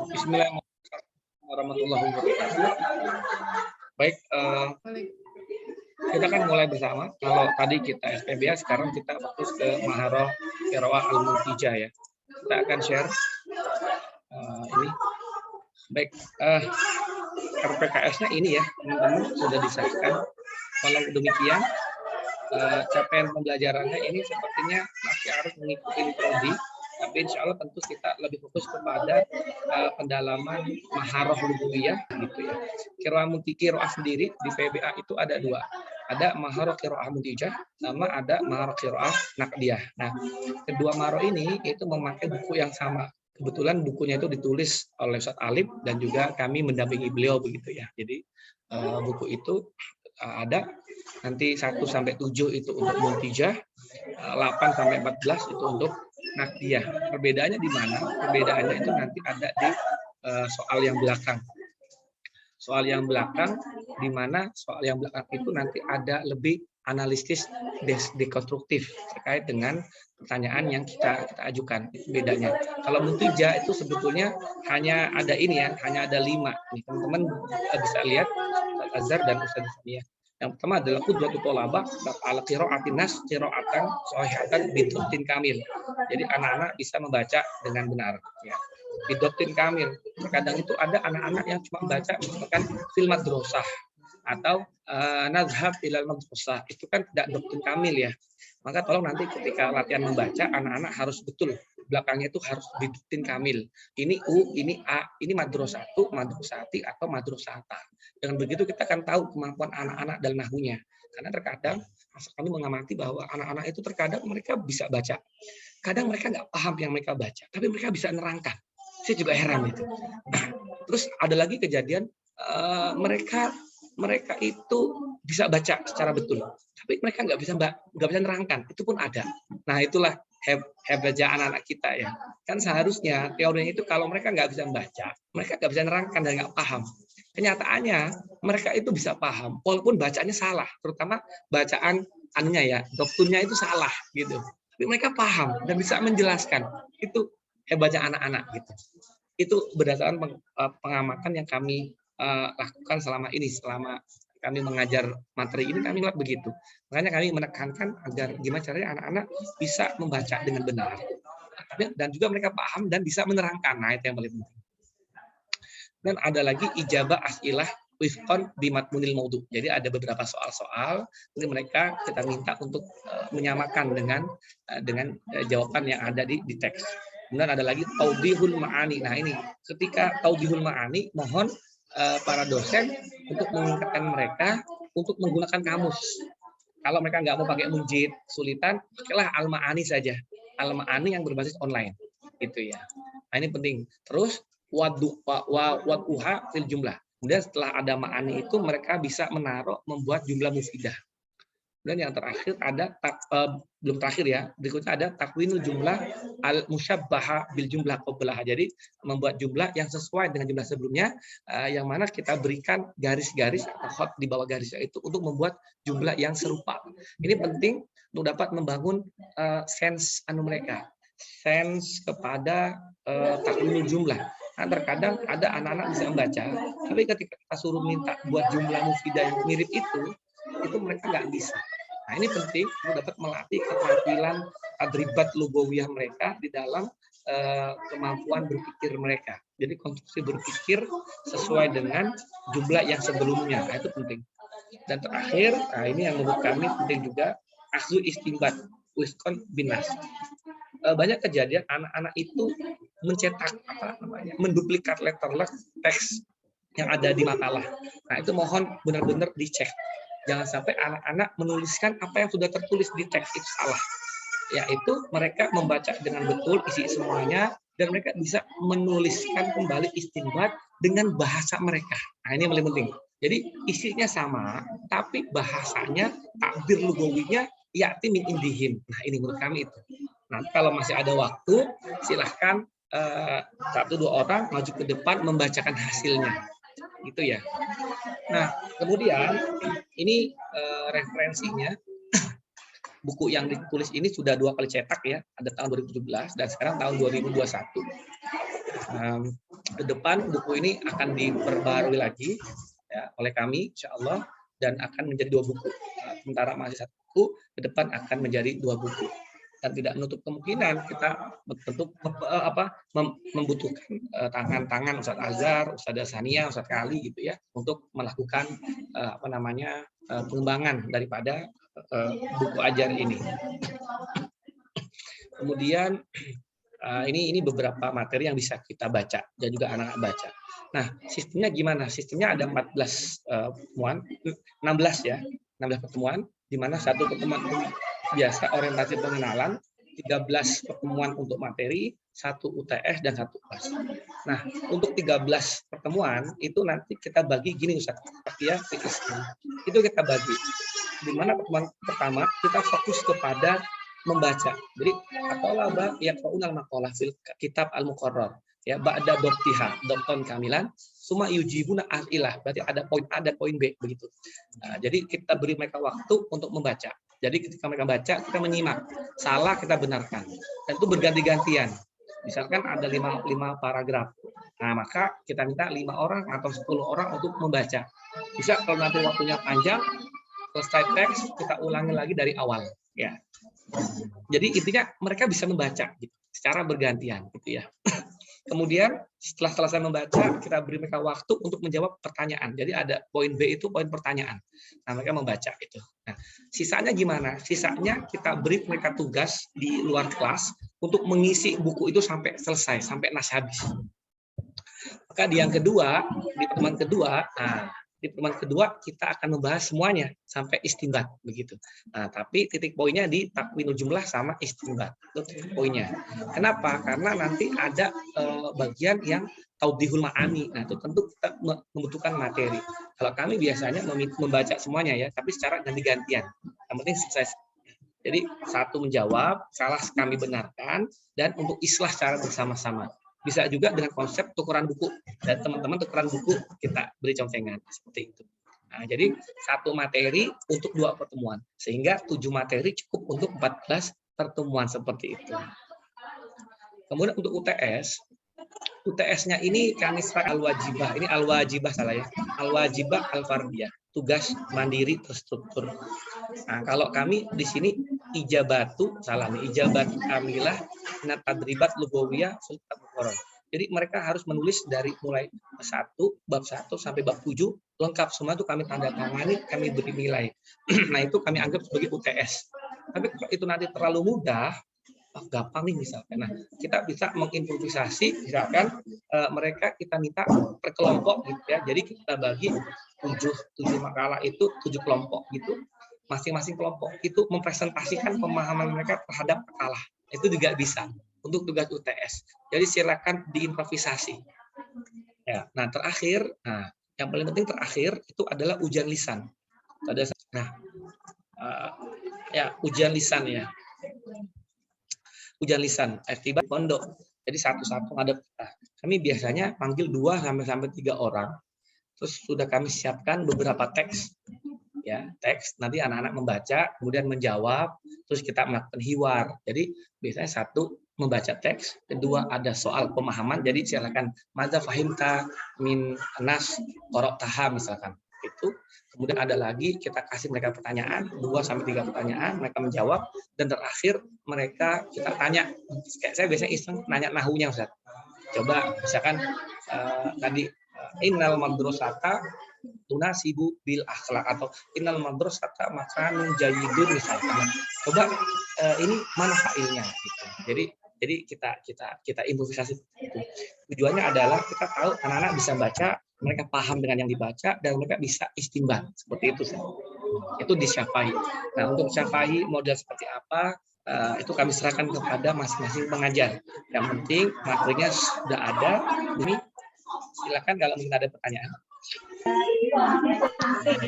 Bismillahirrahmanirrahim warahmatullahi wabarakatuh. Baik, kita kan mulai bersama. Kalau tadi kita SPBA, sekarang kita fokus ke Maharoh Qiraah Al-Muntijah ya. Kita akan share ini. Baik, RPKS-nya ini ya, teman-teman sudah disahkan. Kalau demikian, capaian pembelajarannya ini sepertinya masih harus mengikuti prodi, tapi insya Allah tentu kita lebih fokus kepada pendalaman maharoh lugawiyah gitu ya. Qiraah sendiri di PBA itu ada dua, ada maharoh qiraah muntijah sama ada maharoh qiraah naqdiyah. Nah, kedua maharoh ini itu memakai buku yang sama. Kebetulan bukunya itu ditulis oleh Ustaz Alif dan juga kami mendampingi beliau begitu ya. Jadi buku itu ada nanti 1 sampai 7 itu untuk muntijah, 8 sampai 14 itu untuk naqdiyah. Perbedaannya di mana? Perbedaannya itu nanti ada di soal yang belakang. Soal yang belakang di mana soal yang belakang itu nanti ada lebih analisis dekonstruktif terkait dengan pertanyaan yang kita ajukan. Itu bedanya. Kalau muntijah itu sebetulnya hanya ada ini ya, hanya ada 5. Teman-teman bisa lihat Ustaz Azhar dan Ustaz Sania. Yang pertama adalah qudratu thalabah ala qiraatin nas qiraatan shahihatan bidottin kamil. Jadi anak-anak bisa membaca dengan benar ya. Bidottin kamil. Terkadang itu ada anak-anak yang cuma membaca misalkan fil madrasah atau nazhab ilal madrasah. Itu kan tidak doktrin kamil ya. Maka tolong nanti ketika latihan membaca anak-anak harus betul belakangnya itu harus bidottin kamil. Ini U, ini A, ini madrasatu, madrasati atau madrasata. Dengan begitu kita akan tahu kemampuan anak-anak dalam nahwunya. Karena terkadang kami mengamati bahwa anak-anak itu terkadang mereka bisa baca. Kadang mereka nggak paham yang mereka baca, tapi mereka bisa nerangkan. Saya juga heran itu. Terus ada lagi kejadian mereka itu bisa baca secara betul, tapi mereka nggak bisa nerangkan. Itu pun ada. Nah itulah hebatnya anak-anak kita ya. Kan seharusnya teorinya itu kalau mereka nggak bisa membaca, mereka nggak bisa nerangkan dan nggak paham. Kenyataannya mereka itu bisa paham, walaupun bacaannya salah, terutama bacaan anunya ya, doktrinnya itu salah gitu. Tapi mereka paham dan bisa menjelaskan. Itu hebatnya anak-anak gitu. Itu berdasarkan pengamatan yang kami lakukan selama ini, selama kami mengajar materi ini kami lihat begitu. Makanya kami menekankan agar gimana caranya anak-anak bisa membaca dengan benar. Dan juga mereka paham dan bisa menerangkan. Nah, itu yang paling penting. Dan ada lagi ijabah as'ilah wifqan bimatmunil maudu. Jadi ada beberapa soal-soal ini mereka kita minta untuk menyamakan dengan jawaban yang ada di teks. Kemudian ada lagi taudihul ma'ani. Nah, ini ketika taudihul ma'ani mohon para dosen untuk mengingatkan mereka untuk menggunakan kamus. Kalau mereka nggak mau pakai munjid, sulitan, pakailah al-ma'ani saja. Al-ma'ani yang berbasis online. Itu ya. Nah, ini penting. Terus waduha fil jumlah. Kemudian setelah ada ma'ani itu mereka bisa membuat jumlah mufidah. Dan yang terakhir ada belum terakhir ya, berikutnya ada takwinul jumlah al musyabbaha bil jumlah qablah. Jadi membuat jumlah yang sesuai dengan jumlah sebelumnya, yang mana kita berikan garis-garis atau hot di bawah garisnya itu untuk membuat jumlah yang serupa. Ini penting untuk dapat membangun sense mereka, sense kepada takwinul jumlah. Nah, terkadang ada anak-anak bisa membaca, tapi ketika kita suruh minta buat jumlah mufidah yang mirip itu mereka nggak bisa. Nah, ini penting untuk dapat melatih keterampilan adribat lugawiyah mereka di dalam kemampuan berpikir mereka. Jadi konstruksi berpikir sesuai dengan jumlah yang sebelumnya. Nah, itu penting. Dan terakhir, nah ini yang menurut kami penting juga, akhzu istinbat wifqan binas. Banyak kejadian anak-anak itu mencetak menduplikat letterless teks yang ada di makalah. Nah, itu mohon benar-benar dicek. Jangan sampai anak-anak menuliskan apa yang sudah tertulis di teks itu salah. Yaitu mereka membaca dengan betul isi semuanya dan mereka bisa menuliskan kembali istinbat dengan bahasa mereka. Nah, ini yang paling penting. Jadi isinya sama, tapi bahasanya, takbir lugawinya ya'ti min indihim. Nah, ini menurut kami itu. Nanti kalau masih ada waktu, silahkan 1-2 orang maju ke depan membacakan hasilnya. Gitu ya. Nah, kemudian ini referensinya buku yang ditulis ini sudah 2 kali cetak ya, ada tahun 2017 dan sekarang tahun 2021. ke depan buku ini akan diperbarui lagi ya, oleh kami, insya Allah, dan akan menjadi 2 buku. Sementara masih 1 buku, ke depan akan menjadi 2 buku. Dan tidak menutup kemungkinan kita tentu membutuhkan tangan-tangan Ustadz Azhar, Ustadz Sania, Ustadz Kali gitu ya, untuk melakukan pengembangan daripada buku ajar ini. Kemudian ini beberapa materi yang bisa kita baca dan juga anak-anak baca. Nah, sistemnya gimana? Sistemnya ada 14 pertemuan, 16 ya, 16 pertemuan, di mana 1 pertemuan biasa orientasi pengenalan, 13 pertemuan untuk materi, 1 UTS dan 1 UAS. Nah, untuk 13 pertemuan itu nanti kita bagi gini Ustaz, seperti ya, itu kita bagi. Di mana pertemuan pertama kita fokus kepada membaca. Jadi atolaba yaqra'unal maqalah fil kitab al-muqarrar ya ba'da doktiha dokton kamilan summa yujibuna as'ilah, berarti ada poin A dan poin B begitu. Nah, jadi kita beri mereka waktu untuk membaca. Jadi ketika mereka baca kita menyimak, salah kita benarkan. Dan itu berganti-gantian. Misalkan ada 5 paragraf. Nah, maka kita minta 5 orang atau 10 orang untuk membaca. Bisa kalau nanti waktunya panjang, selesai teks kita ulangi lagi dari awal ya. Jadi intinya mereka bisa membaca gitu, secara bergantian gitu ya. Kemudian setelah selesai membaca, kita beri mereka waktu untuk menjawab pertanyaan. Jadi ada poin B itu poin pertanyaan. Nah, mereka membaca itu. Nah, sisanya gimana? Sisanya kita beri mereka tugas di luar kelas untuk mengisi buku itu sampai selesai, sampai nas habis. Maka di yang kedua, di pertemuan kedua, di pertemuan kedua kita akan membahas semuanya sampai istinbat begitu. Nah, tapi titik poinnya di takwinul jumlah sama istinbat. Itu titik poinnya. Kenapa? Karena nanti ada bagian yang taudihul ma'ani. Nah, itu tentu kita membutuhkan materi. Kalau kami biasanya membaca semuanya ya, tapi secara ganti-gantian. Yang penting sukses. Jadi satu menjawab, salah kami benarkan, dan untuk islah secara bersama-sama. Bisa juga dengan konsep tukeran buku, dan teman-teman tukeran buku kita beri concengan seperti itu. Nah, jadi 1 materi untuk 2 pertemuan, sehingga 7 materi cukup untuk 14 pertemuan seperti itu. Kemudian untuk UTS-nya ini kami serahkan al-wajibah. Ini al-wajibah salah ya, al-wajibah al-fardiyah, tugas mandiri terstruktur. Nah, kalau kami di sini ijabatu salah nih, ijabatu kamilah minat tadribat lugawiyah sultan Quran. Jadi mereka harus menulis dari mulai bab 1 sampai bab 7 lengkap semua, itu kami tanda tangani, kami beri nilai. Nah, itu kami anggap sebagai UTS. Tapi kalau itu nanti terlalu mudah, gampang nih misalkan. Nah, kita bisa mengimprovisasi, misalkan mereka kita minta per kelompok gitu ya. Jadi kita bagi 7 makalah itu 7 kelompok gitu. Masing-masing kelompok itu mempresentasikan pemahaman mereka terhadap makalah. Itu juga bisa untuk tugas UTS. Jadi silakan diimprovisasi. Ya, nah terakhir, yang paling penting terakhir itu adalah ujian lisan. Nah, ya ujian lisan ya. Ujian lisan, FTIBA pondok. Jadi satu-satu ada kita. Kami biasanya panggil 2 sampai 3 orang. Terus sudah kami siapkan beberapa teks. Ya, teks nanti anak-anak membaca, kemudian menjawab, terus kita melakukan hiwar. Jadi biasanya 1 membaca teks, kedua ada soal pemahaman. Jadi silakan madza fahimta min nas qara'taha misalkan. Itu. Kemudian ada lagi kita kasih mereka pertanyaan, 2 sampai 3 pertanyaan, mereka menjawab, dan terakhir mereka kita tanya. Kayak saya biasanya iseng nanya nahunya Ustaz. Coba misalkan tadi innal madrasata tunasibu bil akhlak, atau innal madrasata makanun jayyidun misalkan. Coba ini mana failnya gitu. Jadi kita improvisasi itu. Tujuannya adalah kita tahu anak-anak bisa baca, mereka paham dengan yang dibaca, dan mereka bisa istinbat seperti itu. Itu di Syafai. Nah, untuk Syafai model seperti apa itu kami serahkan kepada masing-masing pengajar. Yang penting materinya sudah ada. Ini silakan kalau mungkin ada pertanyaan.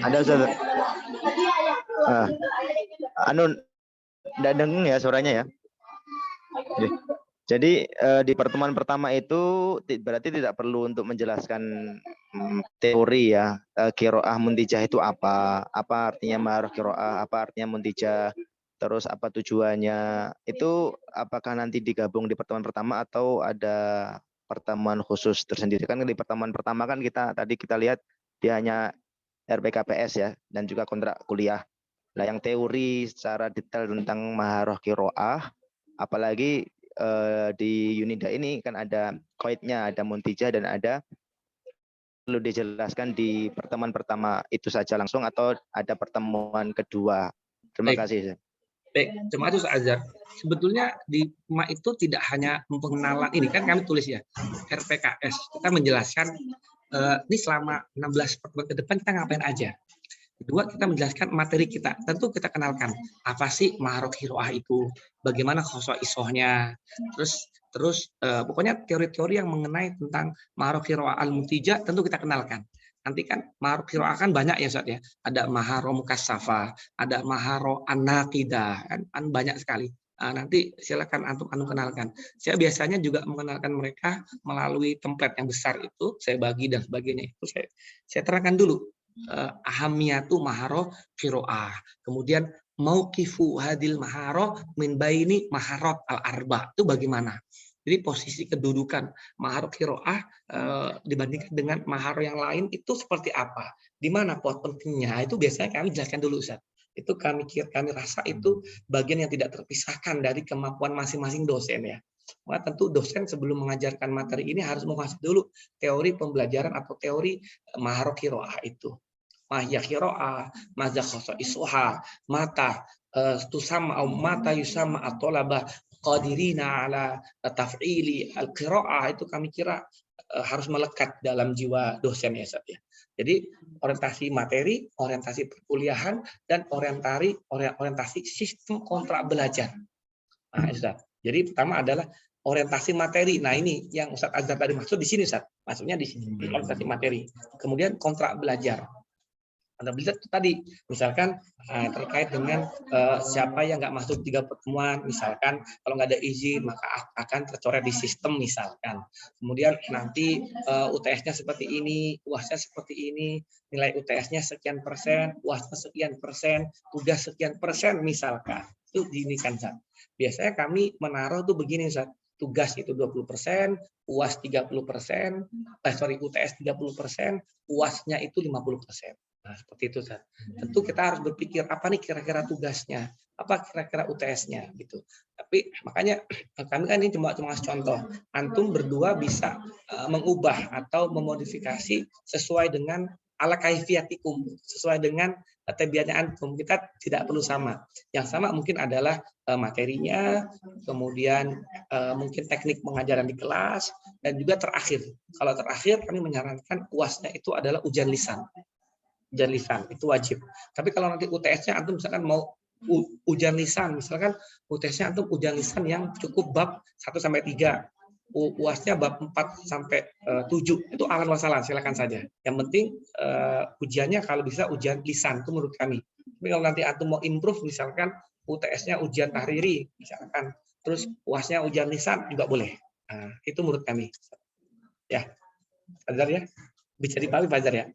Ada Ustaz. Nggak dengung ya suaranya ya. Jadi di pertemuan pertama itu berarti tidak perlu untuk menjelaskan teori ya, qiraah muntijah itu apa artinya ma'ruf qiraah, apa artinya muntijah, terus apa tujuannya. Itu apakah nanti digabung di pertemuan pertama atau ada pertemuan khusus tersendiri. Kan di pertemuan pertama kan kita lihat dia hanya RPKPS ya, dan juga kontrak kuliah. Nah, yang teori secara detail tentang maharoh kiroah, apalagi di Unida ini kan ada koidnya, ada muntijah, dan ada perlu dijelaskan di pertemuan pertama itu saja langsung atau ada pertemuan kedua. Terima Baik. kasih. Baik, terima kasih Ustaz Azhar. Sebetulnya di MA itu tidak hanya pengenalan ini, kan kami tulis ya, RPKS. Kita menjelaskan ini selama 16 pertemuan ke depan kita ngapain aja. Kedua, kita menjelaskan materi kita. Tentu kita kenalkan apa sih maharoh kiroah itu, bagaimana khosoh isohnya, terus pokoknya teori-teori yang mengenai tentang maharoh kiroah al-muntijah tentu kita kenalkan. Nanti kan maharoh kiroah kan banyak ya Ustaz ya. Ada maharoh mukassafah, ada maharoh an-naqidah, kan banyak sekali. Nanti silakan antum kenalkan. Saya biasanya juga mengenalkan mereka melalui template yang besar itu, saya bagi dan sebagainya itu saya terangkan dulu. Ahamiyatu maharoh kiroah. Kemudian mauqifu hadil maharoh min baini maharot al-arba. Itu bagaimana? Jadi posisi kedudukan maharoh kiroah dibandingkan dengan maharoh yang lain itu seperti apa? Di mana pot pentingnya? Itu biasanya kami jelaskan dulu, Ustaz. Itu kami rasa itu bagian yang tidak terpisahkan dari kemampuan masing-masing dosen ya. Maka tentu dosen sebelum mengajarkan materi ini harus menguasai dulu teori pembelajaran atau teori maharoh kiroah itu. Mahya kiroah, maza khoso isuha, mata tusama au mata yusama atolabah qadirina ala taf'ili al-kiroah, itu kami kira harus melekat dalam jiwa dosen ya Ustaz ya. Jadi orientasi materi, orientasi perkuliahan, dan orientasi sistem kontrak belajar. Nah, Ustaz. Jadi pertama adalah orientasi materi. Nah, ini yang Ustaz Azhar tadi maksud di sini, Ustaz. Maksudnya di sini orientasi materi. Kemudian kontrak belajar. Anda bisa tadi, misalkan terkait dengan siapa yang nggak masuk 3 pertemuan, misalkan kalau nggak ada izin maka akan tercoret di sistem misalkan. Kemudian nanti UTS-nya seperti ini, UAS-nya seperti ini, nilai UTS-nya sekian persen, UAS-nya sekian persen, tugas sekian persen misalkan. Itu diinikan, Zat. Biasanya kami menaruh tuh begini, Zat. Tugas itu 20%, UAS 30%, UTS 30%, UAS-nya itu 50%. Nah, seperti itu, Zat. Tentu kita harus berpikir apa nih kira-kira tugasnya, apa kira-kira UTS-nya gitu. Tapi makanya kami kan ini cuma contoh. Antum berdua bisa mengubah atau memodifikasi sesuai dengan ala kaifiyatikum, sesuai dengan tabiatnya antum. Kita tidak perlu sama. Yang sama mungkin adalah materinya, kemudian mungkin teknik pengajaran di kelas, dan juga terakhir. Kalau terakhir kami menyarankan UAS-nya itu adalah ujian lisan. Ujian lisan itu wajib. Tapi kalau nanti UTS-nya antum misalkan mau ujian lisan, misalkan UTS-nya antum ujian lisan yang cukup bab 1 sampai 3, UAS-nya bab 4 sampai 7, itu alan wasalan, silakan saja. Yang penting ujiannya kalau bisa ujian lisan, itu menurut kami. Tapi kalau nanti antum mau improve, misalkan UTS-nya ujian tahriri, misalkan, terus UAS-nya ujian lisan juga boleh. Nah, itu menurut kami. Ya, Fajar ya, bisa dipahami Fajar ya.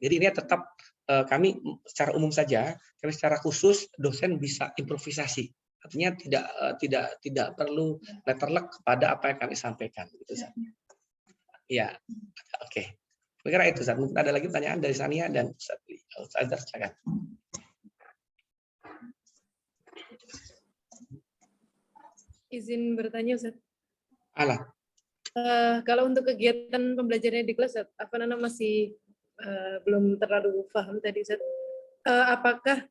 Jadi ini tetap kami secara umum saja, tapi secara khusus dosen bisa improvisasi. Artinya tidak perlu letterlek kepada apa yang kami sampaikan. Gitu, ya, oke. Kira itu, Ustaz. Mungkin ada lagi pertanyaan dari Sania dan Ustaz Azhar, silakan. Izin bertanya, Ustaz. Alah. Kalau untuk kegiatan pembelajarannya di kelas, apa namanya masih belum terlalu paham tadi, Ustaz. Apakah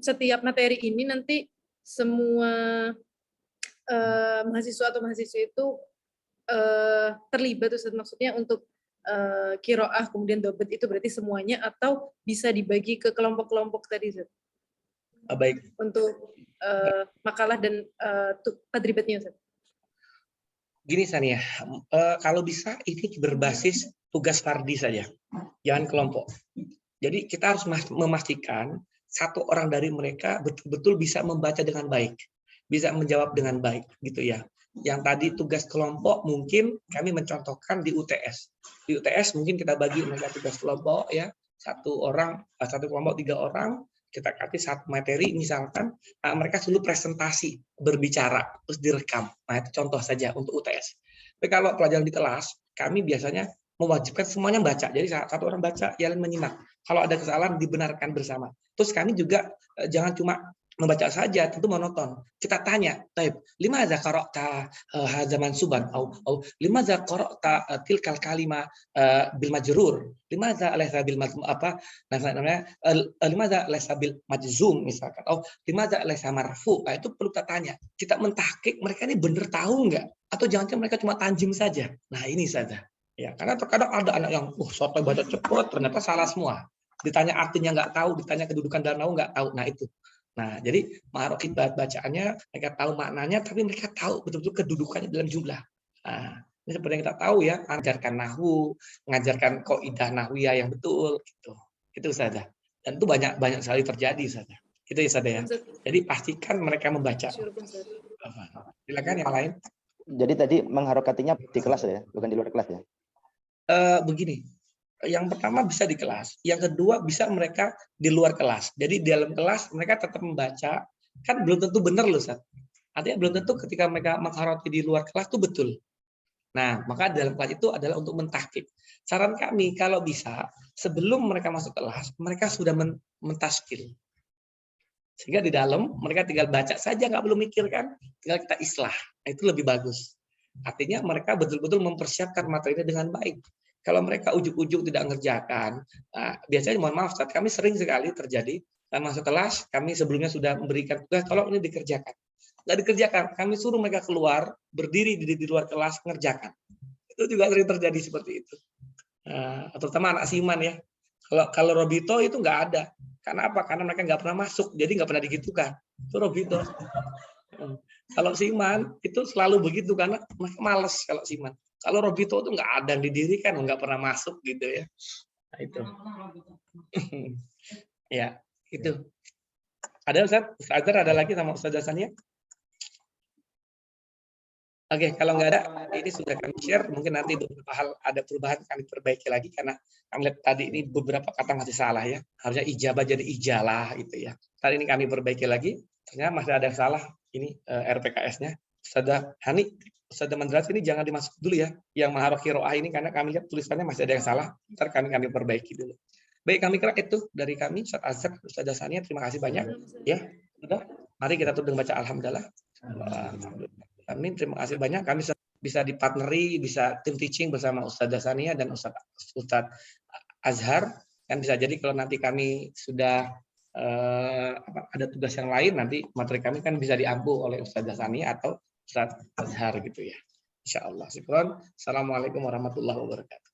setiap materi ini nanti semua mahasiswa atau mahasiswa itu terlibat, Ustaz? Maksudnya untuk kiroah kemudian dobet itu berarti semuanya atau bisa dibagi ke kelompok-kelompok tadi, Ustaz? Baik. Untuk makalah dan tadribatnya, Ustaz. Gini Sania, kalau bisa ini berbasis tugas fardi saja, jangan kelompok. Jadi kita harus memastikan satu orang dari mereka betul-betul bisa membaca dengan baik, bisa menjawab dengan baik, gitu ya. Yang tadi tugas kelompok mungkin kami mencontohkan di UTS. Di UTS mungkin kita bagi mereka tugas kelompok ya, satu kelompok 3 orang. Kita kasih satu materi, misalkan mereka selalu presentasi, berbicara, terus direkam. Nah, itu contoh saja untuk UTS. Tapi kalau pelajaran di kelas, kami biasanya mewajibkan semuanya baca. Jadi satu orang baca, yang lain menyimak. Kalau ada kesalahan dibenarkan bersama. Terus kami juga jangan cuma membaca saja, tentu monoton. Kita tanya, "Taib, limadza qara'ta hadza mansuban au limadza qara'ta tilkal kalima bil majrur? Limadza laysa bil apa namanya? Limadza laysa bil majzum misalkan. Oh, limadza laysa marfu?" Nah, itu perlu kita tanya. Kita mentahqiq mereka ini benar tahu enggak? Atau jangan-jangan mereka cuma tanjim saja. Nah, ini saja. Ya, karena terkadang ada anak yang sotoy baca cepat, ternyata salah semua. Ditanya artinya nggak tahu, ditanya kedudukan danau nggak tahu. Nah, itu. Nah, jadi maharok bacaannya, mereka tahu maknanya, tapi mereka tahu betul-betul kedudukannya dalam jumlah. Nah, ini seperti yang kita tahu ya, ajarkan nahwu, mengajarkan kaidah nahwiyah yang betul, gitu. Itu saja. Dan itu banyak sekali terjadi saja. Itu ya saja ya. Jadi pastikan mereka membaca. Silakan yang lain. Jadi tadi mengharokatinya di kelas ya, bukan di luar kelas ya? Begini. Yang pertama bisa di kelas, yang kedua bisa mereka di luar kelas. Jadi di dalam kelas mereka tetap membaca, kan belum tentu benar loh, Ustaz. Artinya belum tentu ketika mereka mengharoti di luar kelas itu betul. Nah, maka di dalam kelas itu adalah untuk mentahqiq. Saran kami kalau bisa sebelum mereka masuk kelas, mereka sudah mentaskil. Sehingga di dalam mereka tinggal baca saja, nggak perlu mikir kan, tinggal kita islah. Nah, itu lebih bagus. Artinya mereka betul-betul mempersiapkan materinya dengan baik. Kalau mereka ujuk-ujuk tidak mengerjakan, nah, biasanya mohon maaf, Ustaz, kami sering sekali terjadi, masuk kelas, kami sebelumnya sudah memberikan tugas, tolong ini dikerjakan. Nggak dikerjakan, kami suruh mereka keluar, berdiri di luar kelas, mengerjakan. Itu juga sering terjadi seperti itu. Terutama anak Siman ya. Kalau Robito itu nggak ada. Karena apa? Karena mereka nggak pernah masuk, jadi nggak pernah digitukan. Itu Robito. Kalau Siman itu selalu begitu karena mereka males kalau Siman. Kalau Robito itu nggak ada yang didirikan, nggak pernah masuk gitu ya. Nah, itu. Ya, itu. Ada Ustaz? Ustaz Azhar ada lagi sama Ustaz Hasannya? Oke, kalau nggak ada, ini sudah kami share. Mungkin nanti beberapa hal ada perubahan kami perbaiki lagi karena kami lihat tadi ini beberapa kata masih salah ya. Harusnya ijabah jadi ijalah gitu ya. Tadi ini kami perbaiki lagi. Ternyata masih ada yang salah. Ini RPKS-nya. Ustazah Hani, Ustazah Mandras ini jangan dimasuk dulu ya. Yang maharok kiroah ini karena kami lihat tulisannya masih ada yang salah. Ntar kami perbaiki dulu. Baik, kami kira itu dari kami. Ustaz Azhar, Ustazah Sania, terima kasih banyak. Ya, sudah. Mari kita tutup baca Alhamdulillah. Alhamdulillah. Amin, terima kasih banyak. Kami bisa dipartneri, bisa tim teaching bersama Ustazah Sania dan Ustaz Azhar. Kan bisa jadi kalau nanti kami sudah ada tugas yang lain, nanti materi kami kan bisa diampu oleh Ustazah Sania atau Ustaz Azhar gitu ya. Insya Allah. Syukron. Assalamualaikum warahmatullahi wabarakatuh.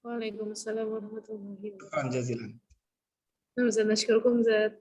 Waalaikumsalam warahmatullahi wabarakatuh. Syukron jazilan. Nashkurukum Zat.